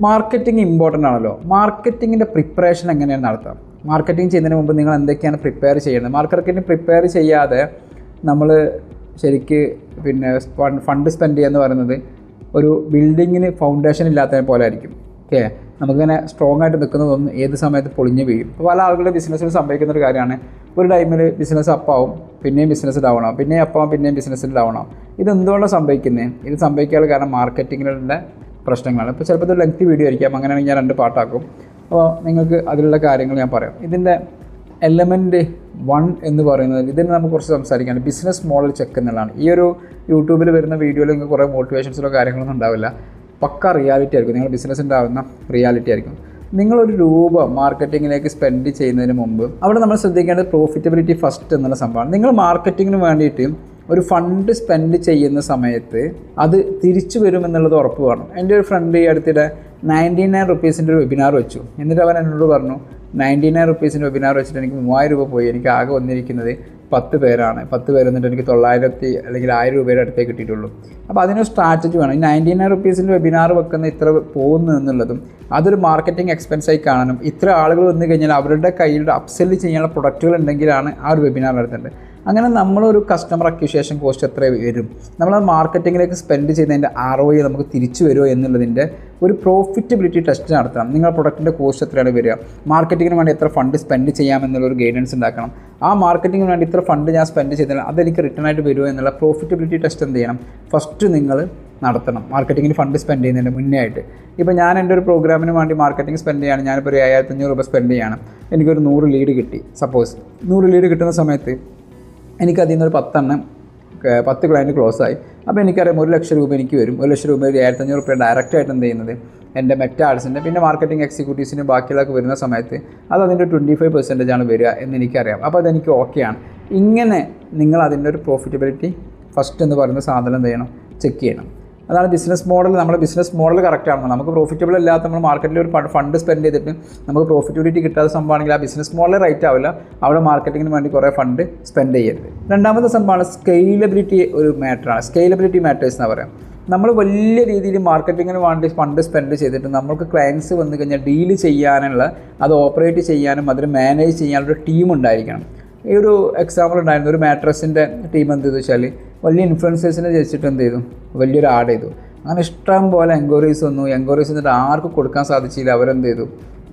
Marketing important ആണല്ലോ. മാർക്കറ്റിങ്ങിൻ്റെ preparation എങ്ങനെയാണ് നടത്തുക? മാർക്കറ്റിംഗ് ചെയ്യുന്നതിന് മുമ്പ് നിങ്ങൾ എന്തൊക്കെയാണ് പ്രിപ്പയർ ചെയ്യുന്നത്? മാർക്കറ്റിംഗ് പ്രിപ്പയർ ചെയ്യാതെ നമ്മൾ ശരിക്ക് ഫണ്ട് സ്പെൻഡ് ചെയ്യുക എന്ന് പറയുന്നത് ഒരു ബിൽഡിങ്ങിന് ഫൗണ്ടേഷൻ ഇല്ലാത്തതിനെ പോലെ ആയിരിക്കും. ഓക്കെ, നമുക്കിങ്ങനെ സ്ട്രോങ് ആയിട്ട് നിൽക്കുന്നതൊന്നും ഏത് സമയത്ത് പൊളിഞ്ഞ് വീഴും. പല ആളുകളുടെ ബിസിനസ്സിൽ സംഭവിക്കുന്നൊരു കാര്യമാണ്, ഒരു ടൈമിൽ ബിസിനസ് അപ്പാവും, പിന്നെയും ബിസിനസ് ഡൗൺ ആവും, പിന്നെയും അപ്പാവും, പിന്നെയും ബിസിനസ്സിൽ ഡൗൺ ആവും. ഇതെന്തുകൊണ്ടാണ് സംഭവിക്കുന്നത്? ഇത് സംഭവിക്കാനുള്ള കാരണം മാർക്കറ്റിങ്ങിലുള്ള പ്രശ്നങ്ങളാണ്. ഇപ്പോൾ ചിലപ്പോൾ ഇത് ലെങ്തി വീഡിയോ ആയിരിക്കാം, അങ്ങനെയാണെങ്കിൽ ഞാൻ 2 പാർട്ടാക്കും. അപ്പോൾ നിങ്ങൾക്ക് അതിലുള്ള കാര്യങ്ങൾ ഞാൻ പറയാം. ഇതിൻ്റെ എലമെൻറ്റ് 1 എന്ന് പറയുന്നത്, ഇതിന് നമുക്ക് കുറച്ച് സംസാരിക്കാണ്, ബിസിനസ് മോഡൽ ചെക്ക് എന്നുള്ളതാണ്. ഈ ഒരു യൂട്യൂബിൽ വരുന്ന വീഡിയോയിൽ നിങ്ങൾക്ക് കുറേ മോട്ടിവേഷൻസിലോ കാര്യങ്ങളൊന്നും ഉണ്ടാവില്ല. പക്ക റിയാലിറ്റി ആയിരിക്കും, നിങ്ങളുടെ ബിസിനസ് ഉണ്ടാകുന്ന റിയാലിറ്റി ആയിരിക്കും. നിങ്ങളൊരു രൂപ മാർക്കറ്റിങ്ങിലേക്ക് സ്പെൻഡ് ചെയ്യുന്നതിന് മുമ്പ് അവിടെ നമ്മൾ ശ്രദ്ധിക്കേണ്ടത് പ്രോഫിറ്റബിലിറ്റി ഫസ്റ്റ് എന്നുള്ള സംഭവമാണ്. നിങ്ങൾ മാർക്കറ്റിങ്ങിന് വേണ്ടിയിട്ട് ഒരു ഫണ്ട് സ്പെൻഡ് ചെയ്യുന്ന സമയത്ത് അത് തിരിച്ചു വരുമെന്നുള്ളത് ഉറപ്പ് വേണം. എൻ്റെ ഒരു ഫ്രണ്ട് ഈ അടുത്തിടെ 99 റുപ്പീസിൻ്റെ ഒരു വെബിനാർ വെച്ചു. എന്നിട്ട് അവൻ എന്നോട് പറഞ്ഞു, 99 റുപ്പീസിൻ്റെ വെബിനാർ വെച്ചിട്ട് എനിക്ക് 3000 രൂപ പോയി, എനിക്ക് ആകെ വന്നിരിക്കുന്നത് 10 പേരാണ്. 10 പേര് എന്നിട്ട് എനിക്ക് 900 അല്ലെങ്കിൽ 1000 രൂപയുടെ അടുത്തേ കിട്ടിയിട്ടുള്ളൂ. അപ്പോൾ അതിനൊരു സ്ട്രാറ്റജി വേണം. ഈ 99 റുപ്പീസിൻ്റെ വെബിനാർ വെക്കുന്ന ഇത്ര പോകുന്നു എന്നുള്ളതും അതൊരു മാർക്കറ്റിംഗ് എക്സ്പെൻസായി കാണണം. ഇത്ര ആളുകൾ വന്നു കഴിഞ്ഞാൽ അവരുടെ കയ്യിൽ അപ്സെല്ല് ചെയ്യാനുള്ള പ്രൊഡക്റ്റുകൾ ഉണ്ടെങ്കിലാണ് ആ ഒരു വെബിനാർ നടത്തേണ്ടത്. അങ്ങനെ നമ്മളൊരു കസ്റ്റമർ അക്വിസിഷൻ കോസ്റ്റ് എത്ര വരും, നമ്മളത് മാർക്കറ്റിങ്ങിലേക്ക് സ്പെൻഡ് ചെയ്യുന്നതിൻ്റെ ROI നമുക്ക് തിരിച്ചു വരുമോ എന്നുള്ളതിൻ്റെ ഒരു പ്രോഫിറ്റബിലിറ്റി ടെസ്റ്റ് നടത്തണം. നിങ്ങളുടെ പ്രൊഡക്റ്റിൻ്റെ കോസ്റ്റ് എത്രയാണ് വരിക, മാർക്കറ്റിങ്ങിന് വേണ്ടി എത്ര ഫണ്ട് സ്പെൻഡ് ചെയ്യാമെന്നുള്ളൊരു ഗൈഡൻസ് ഉണ്ടാക്കണം. ആ മാർക്കറ്റിങ്ങിന് വേണ്ടി ഇത്ര ഫണ്ട് ഞാൻ സ്പെൻഡ് ചെയ്താൽ അതെനിക്ക് റിട്ടേൺ ആയിട്ട് വരുമോ എന്നുള്ള പ്രോഫിറ്റബിലിറ്റി ടെസ്റ്റ് എന്ത് ചെയ്യണം, ഫസ്റ്റ് നിങ്ങൾ നടത്തണം മാർക്കറ്റിങ്ങിന് ഫണ്ട് സ്പെൻഡ് ചെയ്യുന്നതിന് മുന്നേ ആയിട്ട്. ഇപ്പോൾ ഞാൻ എൻ്റെ ഒരു പ്രോഗ്രാമിന് വേണ്ടി മാർക്കറ്റിംഗ് സ്പെൻഡ് ചെയ്യുകയാണ്, ഞാനിപ്പോൾ ഒരു 7500 രൂപ സ്പെൻഡ് ചെയ്യാണ്, എനിക്കൊരു 100 ലീഡ് കിട്ടി. സപ്പോസ് 100 ലീഡ് കിട്ടുന്ന സമയത്ത് എനിക്കതിൽ നിന്നൊരു 10 ക്ലയൻറ്റ് ക്ലോസ് ആയി. അപ്പോൾ എനിക്കറിയാം 1 ലക്ഷം രൂപ എനിക്ക് വരും. 1 ലക്ഷം രൂപ 7500 രൂപ ഡയറക്റ്റായിട്ട് എന്ത് ചെയ്യുന്നത് എൻ്റെ മെറ്റ ആഡ്സിൻ്റെ പിന്നെ മാർക്കറ്റിംഗ് എക്സിക്യൂട്ടീവ്സിന് ബാക്കിയുള്ളതൊക്കെ വരുന്ന സമയത്ത് അതിൻ്റെ 25% വരിക എന്ന് എനിക്കറിയാം. അപ്പോൾ അതെനിക്ക് ഓക്കെയാണ്. ഇങ്ങനെ നിങ്ങൾ അതിൻ്റെ ഒരു പ്രോഫിറ്റബിലിറ്റി ഫസ്റ്റ് എന്ന് പറയുന്ന സാധനം എന്ത് ചെയ്യണം, ചെക്ക് ചെയ്യണം. അതാണ് ബിസിനസ് മോഡൽ. നമ്മുടെ ബിസിനസ് മോഡൽ കറക്റ്റ് ആണോ, നമുക്ക് പ്രോഫിറ്റബിൾ അല്ലാത്ത നമ്മൾ മാർക്കറ്റിൽ ഒരു ഫണ്ട് സ്പെൻഡ് ചെയ്തിട്ട് നമുക്ക് പ്രോഫിറ്റബിലിറ്റി കിട്ടാത്ത സംഭവമാണെങ്കിൽ ആ ബിസിനസ് മോഡൽ റൈറ്റ് ആവില്ല. അവിടെ മാർക്കറ്റിങ്ങിന് വേണ്ടി കുറേ ഫണ്ട് സ്പെൻഡ് ചെയ്യരുത്. രണ്ടാമത്തെ സംഭവമാണ് സ്കെയിലബിലിറ്റി. ഒരു മാറ്ററാണ് സ്കെയിലബിലിറ്റി മാറ്റേഴ്സ് എന്ന് പറയാം. നമ്മൾ വലിയ രീതിയിൽ മാർക്കറ്റിങ്ങിന് വേണ്ടി ഫണ്ട് സ്പെൻഡ് ചെയ്തിട്ട് നമുക്ക് ക്ലയൻസ് വന്നു കഴിഞ്ഞാൽ ഡീല് ചെയ്യാനുള്ള, അത് ഓപ്പറേറ്റ് ചെയ്യാനും അതിന് മാനേജ് ചെയ്യാനുള്ളൊരു ടീം ഉണ്ടായിരിക്കണം. ഈ ഒരു എക്സാമ്പിൾ ഉണ്ടായിരുന്നു, ഒരു മാട്രസിൻ്റെ ടീം എന്ത് ചെയ്തു വെച്ചാൽ വലിയ ഇൻഫ്ലുവൻസേഴ്സിനെ വെച്ചിട്ട് എന്ത് ചെയ്തു, വലിയൊരു ആഡ് ചെയ്തു. അങ്ങനെ ഇഷ്ടം പോലെ എൻക്വയറീസ് വന്നു. എൻക്വയറീസ് എന്നിട്ട് ആർക്കും കൊടുക്കാൻ സാധിച്ചില്ല. അവരെന്ത് ചെയ്തു,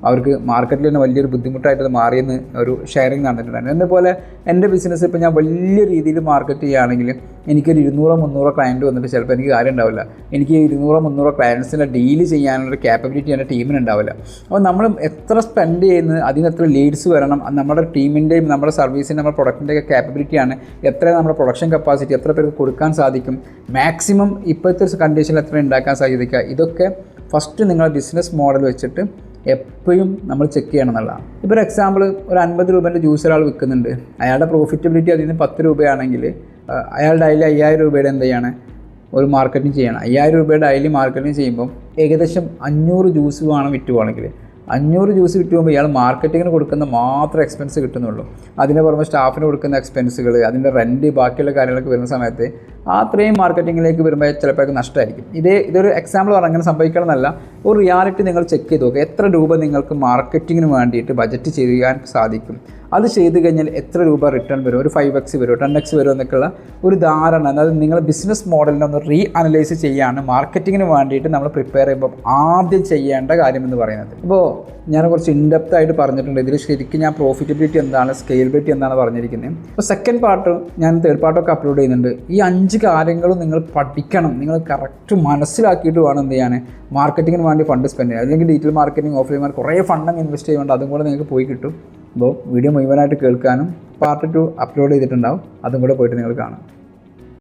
അവർക്ക് മാർക്കറ്റിൽ തന്നെ വലിയൊരു ബുദ്ധിമുട്ടായിട്ട് മാറിയെന്ന് ഒരു ഷെയറിങ് നടന്നിട്ടുണ്ടായിരുന്നു. എന്നപോലെ എൻ്റെ ബിസിനസ് ഇപ്പോൾ ഞാൻ വലിയ രീതിയിൽ മാർക്കറ്റ് ചെയ്യുകയാണെങ്കിൽ എനിക്കൊരു 200-300 ക്ലയൻറ്റ് വന്നിട്ട് ചിലപ്പോൾ എനിക്ക് കാര്യം ഉണ്ടാവില്ല. എനിക്ക് 200-300 ക്ലയൻസിനെ ഡീല് ചെയ്യാനുള്ളൊരു ക്യാപ്പബിലിറ്റി എൻ്റെ ടീമിന് ഉണ്ടാവില്ല. അപ്പോൾ നമ്മൾ എത്ര സ്പെൻഡ് ചെയ്യുന്നത് അതിന് എത്ര ലീഡ്സ് വരണം, നമ്മുടെ ടീമിൻ്റെയും നമ്മുടെ സർവീസിൻ്റെ നമ്മുടെ പ്രൊഡക്റ്റിൻ്റെയൊക്കെ ക്യാപ്പബിലിറ്റിയാണ്. എത്ര നമ്മുടെ പ്രൊഡക്ഷൻ കപ്പാസിറ്റി എത്ര പേർക്ക് കൊടുക്കാൻ സാധിക്കും, മാക്സിമം ഇപ്പോഴത്തെ കണ്ടീഷനിൽ എത്ര ഉണ്ടാക്കാൻ സാധിക്കുക, ഇതൊക്കെ ഫസ്റ്റ് നിങ്ങൾ ബിസിനസ് മോഡൽ വെച്ചിട്ട് എപ്പോഴും നമ്മൾ ചെക്ക് ചെയ്യണം എന്നുള്ളതാണ്. ഇപ്പോൾ ഒരു എക്സാമ്പിൾ, ഒരു 50 രൂപേൻ്റെ ജ്യൂസ് ഒരാൾ വിൽക്കുന്നുണ്ട്. അയാളുടെ പ്രോഫിറ്റബിലിറ്റി അതിൽ നിന്ന് 10 രൂപയാണെങ്കിൽ അയാൾ ഡെയിലി 5000 രൂപയുടെ എന്ത് ചെയ്യണം, ഒരു മാർക്കറ്റിംഗ് ചെയ്യണം. 5000 രൂപയുടെ ഡെയിലി മാർക്കറ്റിംഗ് ചെയ്യുമ്പോൾ ഏകദേശം 500 ജ്യൂസ് വേണം വിറ്റുപോകണമെങ്കിൽ. 500 ജ്യൂസ് വിറ്റ് പോകുമ്പോൾ ഇയാൾ മാർക്കറ്റിങ്ങിന് കൊടുക്കുന്ന മാത്രം എക്സ്പെൻസ് കിട്ടുന്നുള്ളൂ. അതിന് പുറമെ സ്റ്റാഫിന് കൊടുക്കുന്ന എക്സ്പെൻസുകൾ, അതിൻ്റെ റെൻറ്റ്, ബാക്കിയുള്ള കാര്യങ്ങളൊക്കെ വരുന്ന സമയത്ത് അത്രയും മാർക്കറ്റിങ്ങിലേക്ക് വരുമ്പോൾ ചിലപ്പോൾ നഷ്ടമായിരിക്കും. ഇതൊരു എക്സാമ്പിൾ പറഞ്ഞാൽ അങ്ങനെ സംഭവിക്കണമെന്നല്ല, ഒരു റിയാലിറ്റി നിങ്ങൾ ചെക്ക് ചെയ്ത് നോക്കുക. എത്ര രൂപ നിങ്ങൾക്ക് മാർക്കറ്റിങ്ങിന് വേണ്ടിയിട്ട് ബജറ്റ് ചെയ്യാൻ സാധിക്കും, അത് ചെയ്ത് കഴിഞ്ഞാൽ എത്ര രൂപ റിട്ടേൺ വരും, ഒരു 5x വരുമോ 10x വരുമോ എന്നൊക്കെയുള്ള ഒരു ധാരണ. അതായത് നിങ്ങൾ ബിസിനസ് മോഡലിനെ ഒന്ന് അനലൈസ് ചെയ്യുകയാണ് മാർക്കറ്റിങ്ങിന് വേണ്ടിയിട്ട് നമ്മൾ പ്രിപ്പയർ ചെയ്യുമ്പോൾ ആദ്യം ചെയ്യേണ്ട കാര്യമെന്ന് പറയുന്നത്. ഇപ്പോൾ ഞാൻ കുറച്ച് ഇൻഡെപ്ത് ആയിട്ട് പറഞ്ഞിട്ടുണ്ട്. ഇതിൽ ശരിക്കും ഞാൻ പ്രോഫിറ്റബിലിറ്റി എന്താണ്, സ്കെയിലബിലിറ്റി എന്താണ് പറഞ്ഞിരിക്കുന്നത്. അപ്പോൾ സെക്കൻഡ് പാർട്ട് ഞാൻ തേർഡ് പാർട്ടൊക്കെ അപ്ലോഡ് ചെയ്യുന്നുണ്ട്. ഈ 5 കാര്യങ്ങളും നിങ്ങൾ പഠിക്കണം, നിങ്ങൾ കറക്റ്റ് മനസ്സിലാക്കിയിട്ട് വേണം എന്ത് ചെയ്യാൻ, മാർക്കറ്റിങ്ങിന് വേണ്ടി ഫണ്ട് സ്പെൻഡ് ചെയ്യുക. അല്ലെങ്കിൽ ഡിജിറ്റൽ മാർക്കറ്റിംഗ്, ഓഫ്ലൈൻ മാർക്കറ്റിംഗ് കുറേ ഫണ്ടങ്ങ് ഇൻവെസ്റ്റ് ചെയ്യുന്നുണ്ട്, അതും കൂടെ നിങ്ങൾക്ക് പോയി കിട്ടും. അപ്പോൾ വീഡിയോ മുഴുവനായിട്ട് കേൾക്കാനും പാർട്ട് 2 അപ്ലോഡ് ചെയ്തിട്ടുണ്ടാവും, അതും കൂടെ പോയിട്ട് നിങ്ങൾ കാണാം.